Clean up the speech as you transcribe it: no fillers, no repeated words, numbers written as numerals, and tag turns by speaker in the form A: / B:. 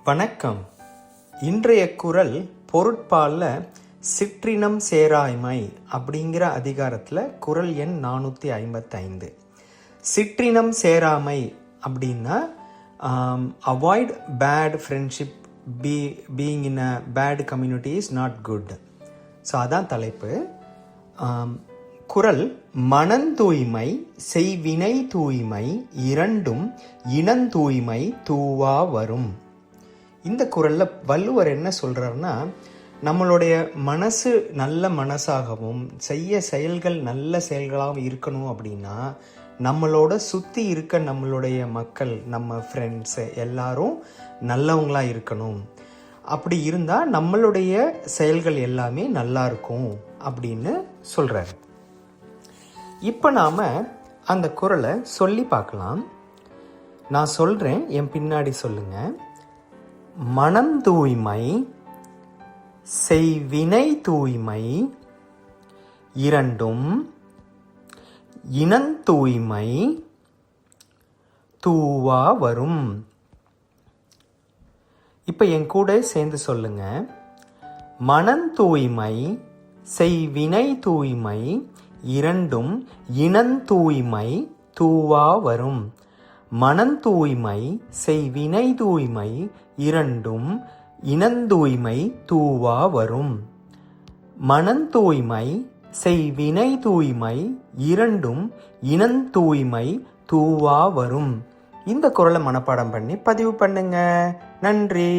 A: வணக்கம். இன்றைய குறள் பொருட்பாலில் சிற்றினம் சேராய்மை அப்படிங்கிற அதிகாரத்தில் குறள் எண் 455. சிற்றினம் சேராமை அப்படின்னா avoid bad friendship, being in a bad community is not good. So அதான் தலைப்பு. குறள் மனந்தூய்மை செய்வினை தூய்மை இரண்டும் இனந்தூய்மை தூவா வரும். இந்த குறளில் வள்ளுவர் என்ன சொல்கிறாருன்னா, நம்மளுடைய மனசு நல்ல மனசாகவும் செய்ய செயல்கள் நல்ல செயல்களாகவும் இருக்கணும் அப்படின்னா நம்மளோட சுற்றி இருக்க நம்மளுடைய மக்கள், நம்ம ஃப்ரெண்ட்ஸு எல்லாரும் நல்லவங்களாக இருக்கணும். அப்படி இருந்தால் நம்மளுடைய செயல்கள் எல்லாமே நல்லா இருக்கும் அப்படின்னு சொல்கிறாரு. இப்போ நாம் அந்த குறளை சொல்லி பார்க்கலாம். நான் சொல்கிறேன், என் பின்னாடி சொல்லுங்கள். மனம் தூய்மை செய்வினை தூய்மை இரண்டும் இனந்தூய்மை தூவா வரும். இப்போ என் கூட சேர்ந்து சொல்லுங்க. மனம் தூய்மை செய்வினை தூய்மை இரண்டும் இனந்தூய்மை தூவா வரும். மனம் தூய்மை செய்வினை தூய்மை இரண்டும் இனந்தூய்மை தூவா வரும். மனம் தூய்மை செய்வினை தூய்மை இரண்டும் இனந்தூய்மை தூவா வரும். இந்த குறளை மனப்பாடம் பண்ணி பதிவு பண்ணுங்க. நன்றி.